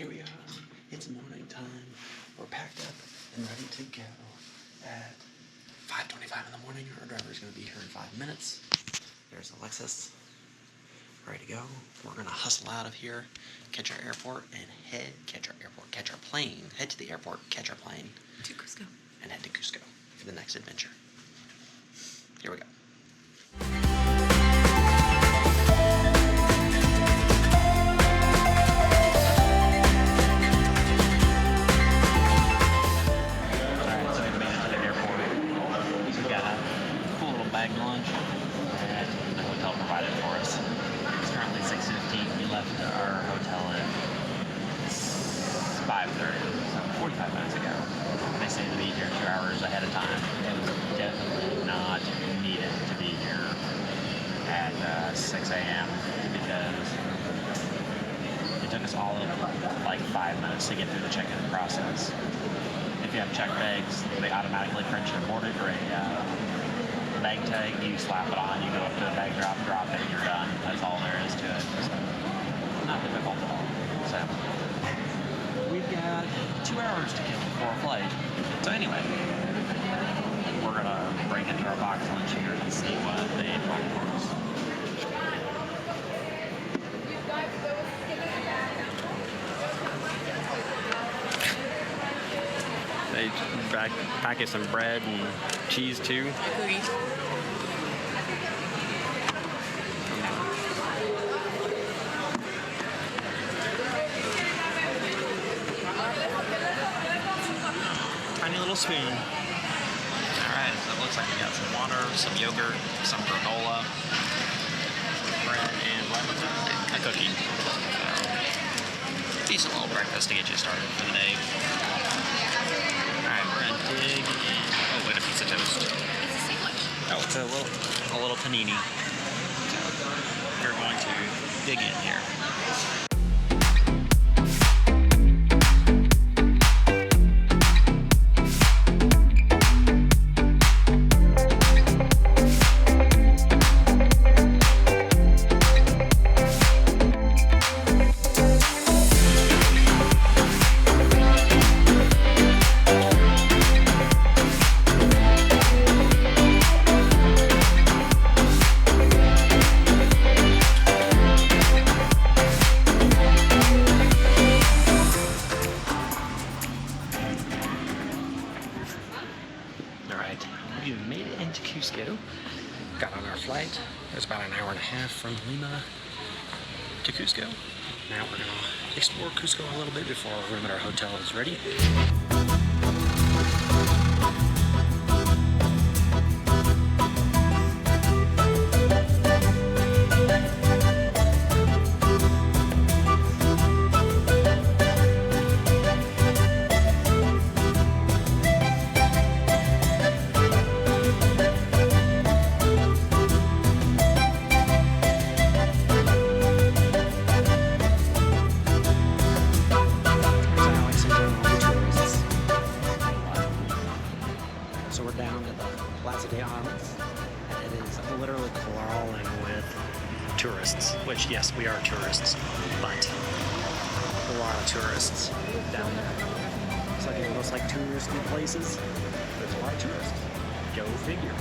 Here we are. It's morning time. We're packed up and ready to go at 5:25 in the morning. Our driver is going to be here in 5 minutes. There's Alexis. Ready to go. We're going to hustle out of here, catch our airport, and catch our plane. Head to the airport, catch our plane. To Cusco. And head to Cusco for the next adventure. Here we go. Lunch and the hotel provided for us. It's currently 6:15. We left our hotel at 5:30, so 45 minutes ago. They say to be here 2 hours ahead of time. It was definitely not needed to be here at 6 a.m. because it took us all of like 5 minutes to get through the check-in process. If you have checked bags, they automatically print you a boarding or a bag tag, you slap it on, you go up to the bag drop it, and you're done. That's all there is to it. So, not difficult at all. So, we've got 2 hours to get before a flight. So anyway, we're going to break into our box lunch here and see what they brought for us. They packaged some bread and cheese too. Cookies. Tiny little spoon. Alright, so it looks like we got some water, some yogurt, some granola, bread, and a cookie. So, decent little breakfast to get you started for the day. Alright, we're gonna dig in. Oh, wait, a pizza toast. Oh, it's a little panini. So, we're going to dig in here. We made it into Cusco, got on our flight. It was about an hour and a half from Lima to Cusco. Now we're gonna explore Cusco a little bit before our room at our hotel is ready. So we're down at the Plaza de Armas, and it is literally crawling with tourists, which, yes, we are tourists, but a lot of tourists down there. It's like it looks like touristy places. There's a lot of tourists. Go figure.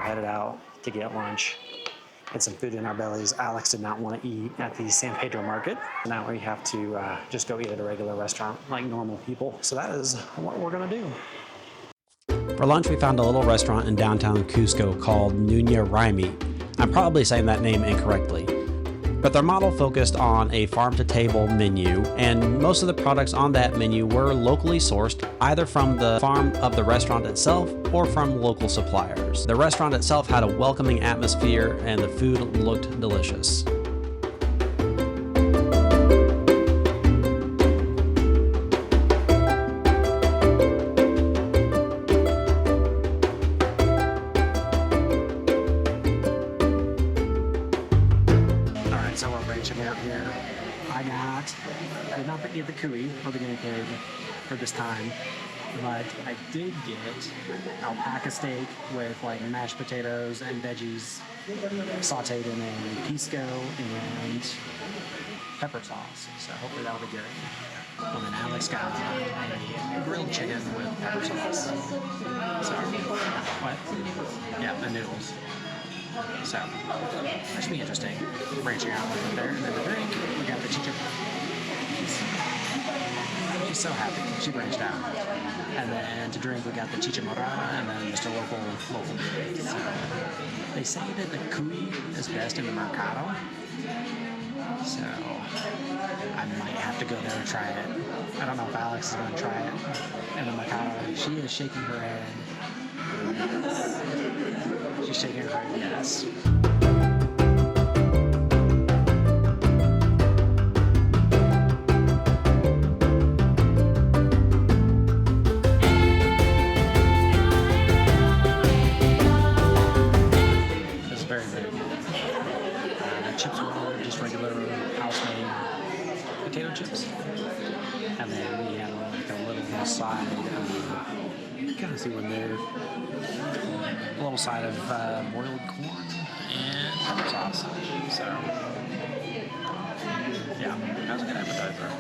Headed out to get lunch and some food in our bellies. Alex did not want to eat at the San Pedro market. Now we have to just go eat at a regular restaurant like normal people. So that is what we're gonna do. For lunch, we found a little restaurant in downtown Cusco called Nuna Raymi. I'm probably saying that name incorrectly, but their model focused on a farm-to-table menu, and most of the products on that menu were locally sourced, either from the farm of the restaurant itself or from local suppliers. The restaurant itself had a welcoming atmosphere, and the food looked delicious. did not get the cuy or the guinea pig for this time, but I did get alpaca steak with like mashed potatoes and veggies sauteed in a pisco and pepper sauce. So hopefully that'll be good. And then Alex got a grilled chicken with pepper sauce. So, what? Yeah, the noodles. So, that should be interesting. Branching out a little bit there. And then the drink, we got the chicha. She's so happy. She branched out. And then to drink, we got the chicha morada and then just a local. So, they say that the cuy is best in the mercado. So, I might have to go there and try it. I don't know if Alex is going to try it in the mercado. She is shaking her head. She's shaking her head, yes. It's very big. The chips were just regular house-made potato chips. And then we had like a little side of, you can kind of see one there, a little side of boiled corn and pepper sauce. So, yeah, that was a good appetizer.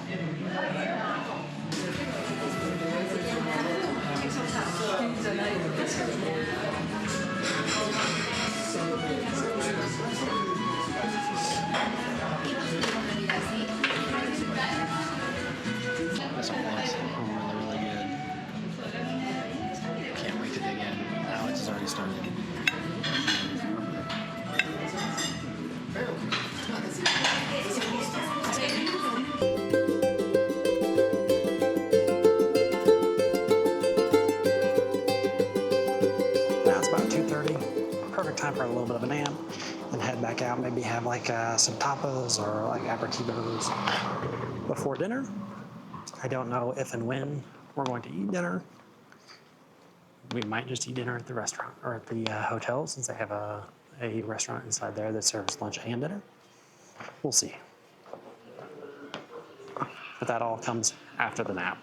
This one looks really good. Can't wait to dig in. Alex has already started. Now it's about 2:30. Perfect time for a little bit of a nap. Then head back out. Maybe have like some tapas or like aperitivos before dinner. I don't know if and when we're going to eat dinner. We might just eat dinner at the restaurant or at the hotel since they have a restaurant inside there that serves lunch and dinner. We'll see. But that all comes after the nap.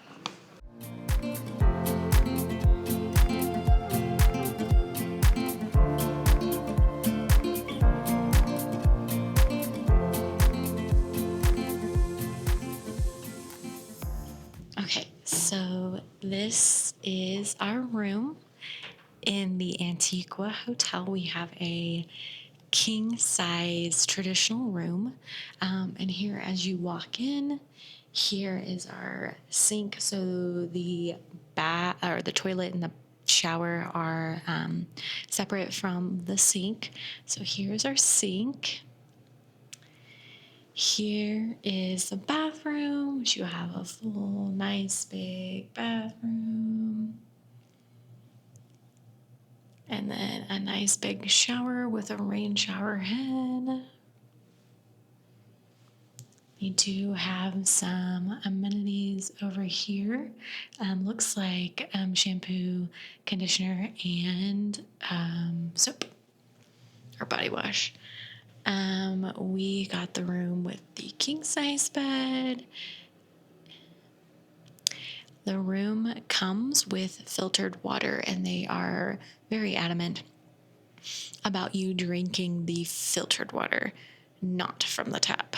Okay, so this is our room in the Antigua Hotel. We have a king-size traditional room, and here as you walk in, here is our sink. So the bath or the toilet and the shower are separate from the sink. So here's our sink. Here is the bathroom, which you have a full, nice, big bathroom. And then a nice big shower with a rain shower head. We do have some amenities over here. Looks like shampoo, conditioner, and soap or body wash. We got the room with the king-size bed. The room comes with filtered water, and they are very adamant about you drinking the filtered water, not from the tap.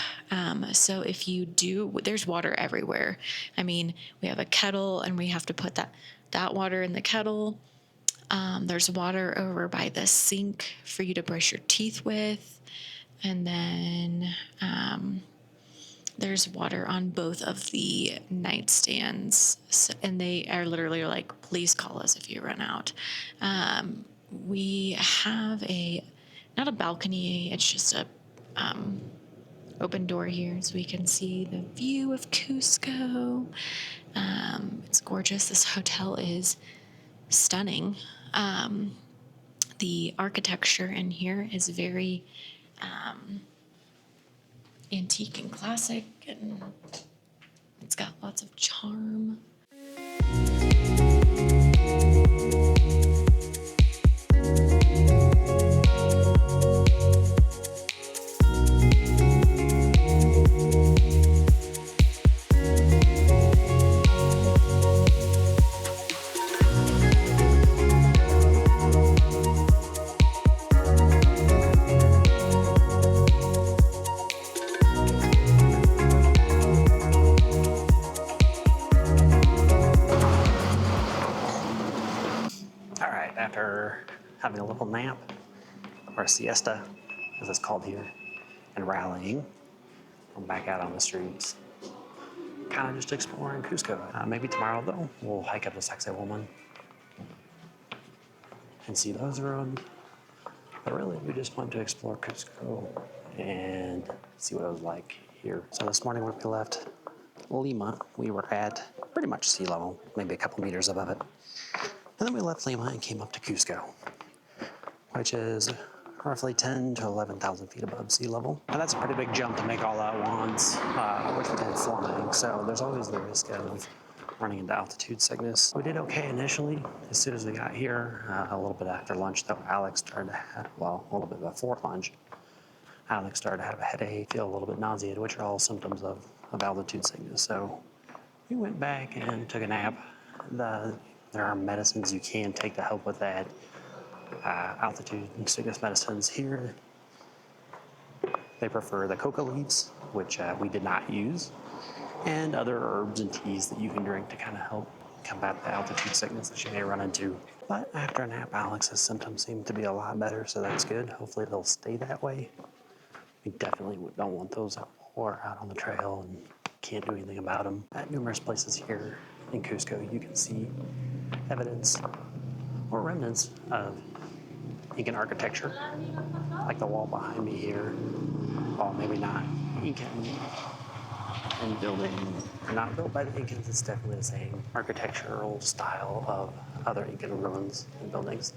So if you do, there's water everywhere. I mean, we have a kettle, and we have to put that water in the kettle. There's water over by the sink for you to brush your teeth with. And then there's water on both of the nightstands. And they are literally like, please call us if you run out. We have not a balcony, it's just a open door here so we can see the view of Cusco. It's gorgeous. This hotel is stunning. The architecture in here is very antique and classic, and it's got lots of charm. after having a little nap, or a siesta, as it's called here, and rallying, I'm back out on the streets. Kind of just exploring Cusco. Maybe tomorrow, though, we'll hike up the Sacsayhuaman and see those ruins. But really, we just went to explore Cusco and see what it was like here. So this morning when we left Lima, we were at pretty much sea level, maybe a couple meters above it. And then we left Lima and came up to Cusco, which is roughly 10 to 11,000 feet above sea level. And that's a pretty big jump to make all at once, which we did flying. So there's always the risk of running into altitude sickness. We did okay initially. As soon as we got here, a little bit after lunch, though, Alex started to have, well, a little bit before lunch, Alex started to have a headache, feel a little bit nauseated, which are all symptoms of altitude sickness. So we went back and took a nap. There are medicines you can take to help with that. Altitude and sickness medicines here. They prefer the coca leaves, which we did not use, and other herbs and teas that you can drink to kind of help combat the altitude sickness that you may run into. But after a nap, Alex's symptoms seem to be a lot better, so that's good. Hopefully they'll stay that way. We definitely don't want those or out on the trail and can't do anything about them. At numerous places here in Cusco, you can see evidence or remnants of Incan architecture, like the wall behind me here. Well, maybe not Incan and building, not built by the Incans. It's definitely the same architectural style of other Incan ruins and buildings.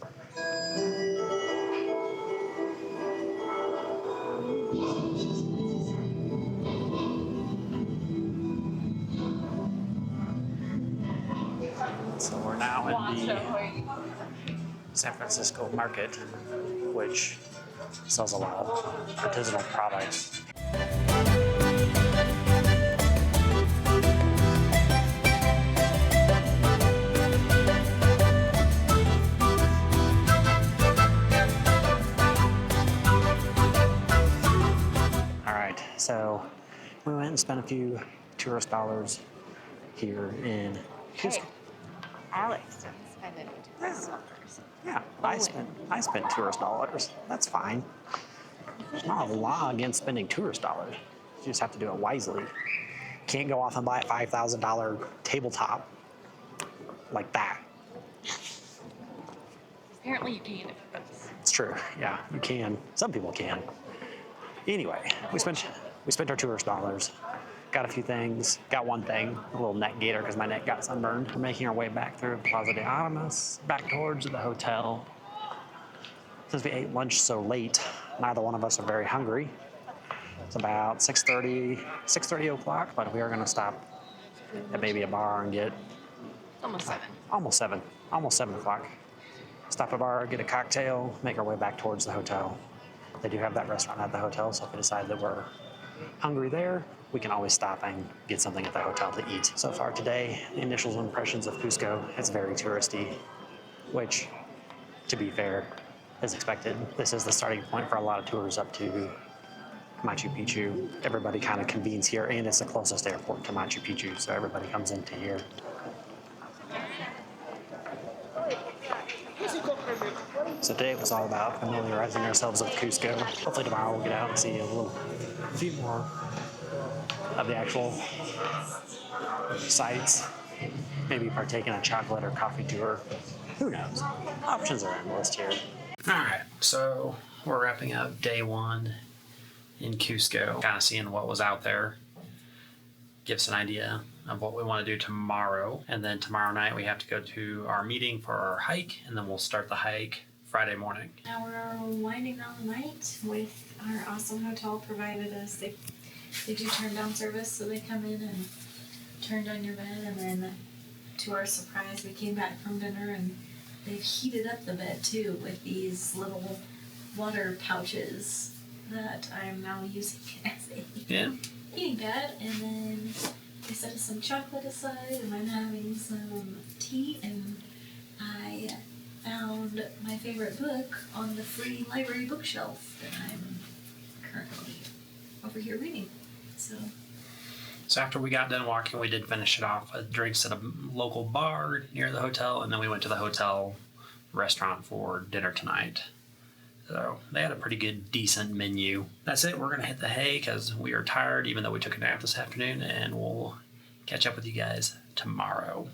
So we're now in the San Francisco market, which sells a lot of artisanal products. All right, so we went and spent a few tourist dollars here in Cusco. Hey, Alex didn't spend any tourist dollars. Yeah, I spent tourist dollars. That's fine. There's not a law against spending tourist dollars. You just have to do it wisely. Can't go off and buy a $5,000 tabletop like that. Apparently you can. It's true. Yeah, you can. Some people can. Anyway, we spent our tourist dollars. Got a few things. Got one thing, a little neck gaiter because my neck got sunburned. We're making our way back through Plaza de Armas, back towards the hotel. Since we ate lunch so late, neither one of us are very hungry. It's about 6:30 o'clock, but we are going to stop at maybe a bar and get Almost 7. almost 7 o'clock. Stop at a bar, get a cocktail, make our way back towards the hotel. They do have that restaurant at the hotel, so if we decide that we're hungry there, we can always stop and get something at the hotel to eat. So far today, the initial impressions of Cusco, it's very touristy, which, to be fair, is expected. This is the starting point for a lot of tours up to Machu Picchu. Everybody kind of convenes here, and it's the closest airport to Machu Picchu, so everybody comes into here. So today it was all about familiarizing ourselves with Cusco. Hopefully tomorrow we'll get out and see a few more of the actual sites. Maybe partake in a chocolate or coffee tour. Who knows? Options are endless here. All right, so we're wrapping up day one in Cusco, kind of seeing what was out there. Gives an idea of what we want to do tomorrow. And then tomorrow night we have to go to our meeting for our hike, and then we'll start the hike Friday morning. Now we're winding down the night with our awesome hotel provided us. They do turn down service, so they come in and turn down your bed, and then to our surprise we came back from dinner and they've heated up the bed too with these little water pouches that I'm now using as a eating pad. And then they set us some chocolate aside, and I'm having some tea, and I found my favorite book on the free library bookshelf that I'm currently over here reading. So after we got done walking, we did finish it off with drinks at a local bar near the hotel, and then we went to the hotel restaurant for dinner tonight. So they had a pretty good, decent menu. That's it. We're going to hit the hay because we are tired, even though we took a nap this afternoon, and we'll catch up with you guys tomorrow.